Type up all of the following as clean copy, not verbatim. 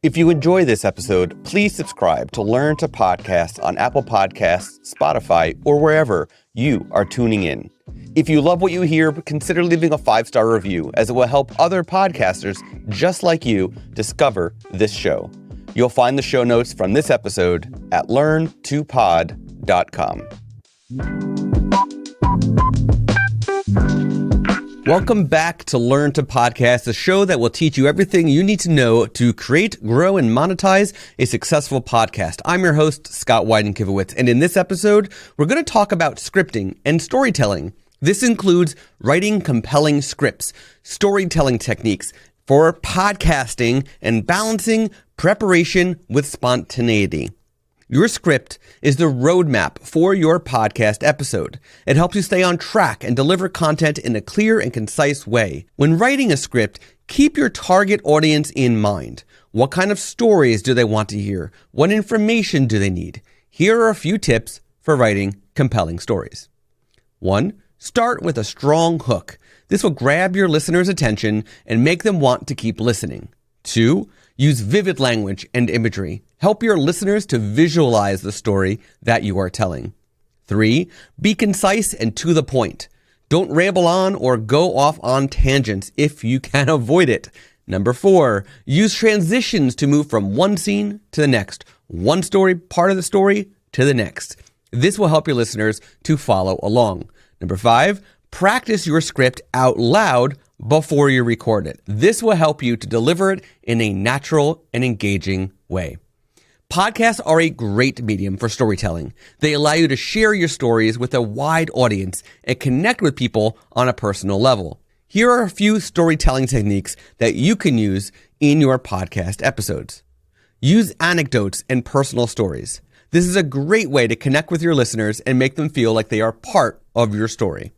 If you enjoy this episode, please subscribe to Learn to Podcast on Apple Podcasts, Spotify, or wherever you are tuning in. If you love what you hear, consider leaving a 5-star review, as it will help other podcasters just like you discover this show. You'll find the show notes from this episode at learn2pod.com. Welcome back to Learn to Podcast, a show that will teach you everything you need to know to create, grow, and monetize a successful podcast. I'm your host, Scott Wyden Kivowitz, and in this episode, we're going to talk about scripting and storytelling. This includes writing compelling scripts, storytelling techniques for podcasting, and balancing preparation with spontaneity. Your script is the roadmap for your podcast episode. It helps you stay on track and deliver content in a clear and concise way. When writing a script, keep your target audience in mind. What kind of stories do they want to hear? What information do they need? Here are a few tips for writing compelling stories. 1. Start with a strong hook. This will grab your listeners' attention and make them want to keep listening. 2. Use vivid language and imagery. Help your listeners to visualize the story that you are telling. 3. Be concise and to the point. Don't ramble on or go off on tangents if you can avoid it. 4. Use transitions to move from one scene to the next, one story part of the story to the next. This will help your listeners to follow along. 5. Practice your script out loud before you record it. This will help you to deliver it in a natural and engaging way. Podcasts are a great medium for storytelling. They allow you to share your stories with a wide audience and connect with people on a personal level. Here are a few storytelling techniques that you can use in your podcast episodes. Use anecdotes and personal stories. This is a great way to connect with your listeners and make them feel like they are part of your story.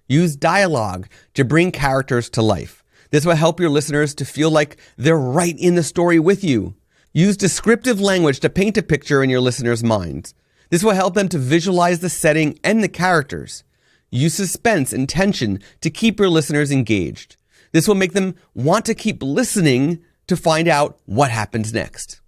Use dialogue to bring characters to life. This will help your listeners to feel like they're right in the story with you. Use descriptive language to paint a picture in your listeners' minds. This will help them to visualize the setting and the characters. Use suspense and tension to keep your listeners engaged. This will make them want to keep listening to find out what happens next.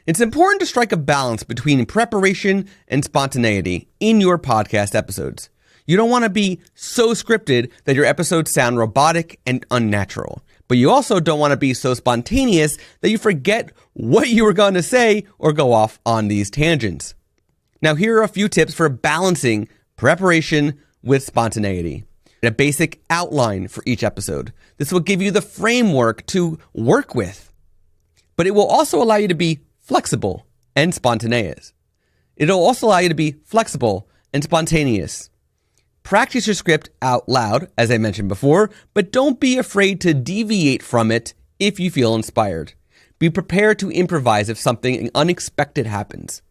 It's important to strike a balance between preparation and spontaneity in your podcast episodes. You don't want to be so scripted that your episodes sound robotic and unnatural. But you also don't want to be so spontaneous that you forget what you were going to say or go off on these tangents. Now, here are a few tips for balancing preparation with spontaneity. A basic outline for each episode. This will give you the framework to work with. But it will also allow you to be flexible and spontaneous. It'll also allow you to be flexible and spontaneous. Practice your script out loud, as I mentioned before, but don't be afraid to deviate from it if you feel inspired. Be prepared to improvise if something unexpected happens.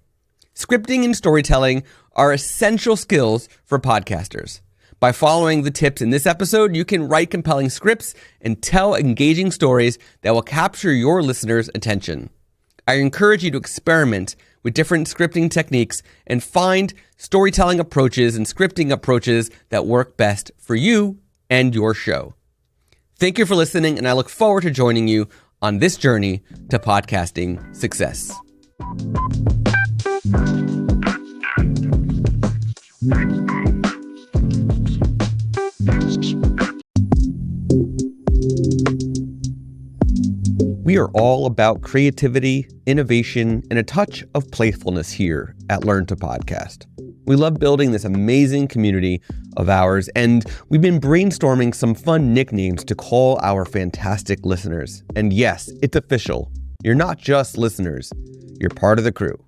Scripting and storytelling are essential skills for podcasters. By following the tips in this episode, you can write compelling scripts and tell engaging stories that will capture your listeners' attention. I encourage you to experiment with different scripting techniques and find storytelling approaches and scripting approaches that work best for you and your show. Thank you for listening, and I look forward to joining you on this journey to podcasting success. We are all about creativity, innovation, and a touch of playfulness here at Learn to Podcast. We love building this amazing community of ours, and we've been brainstorming some fun nicknames to call our fantastic listeners. And yes, it's official. You're not just listeners. You're part of the crew.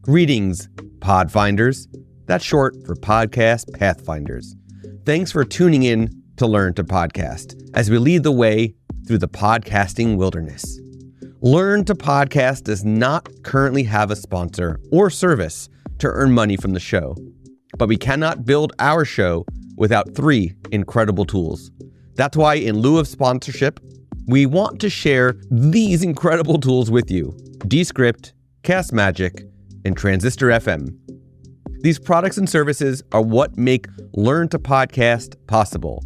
Greetings, Podfinders. That's short for Podcast Pathfinders. Thanks for tuning in to Learn to Podcast as we lead the way through the podcasting wilderness. Learn to Podcast does not currently have a sponsor or service to earn money from the show, but we cannot build our show without 3 incredible tools. That's why, in lieu of sponsorship, we want to share these incredible tools with you: Descript, Castmagic, and Transistor FM. These products and services are what make Learn to Podcast possible.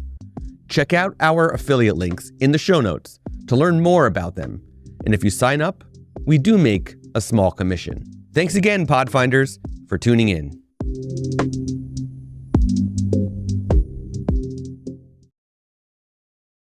Check out our affiliate links in the show notes to learn more about them. And if you sign up, we do make a small commission. Thanks again, Podfinders, for tuning in.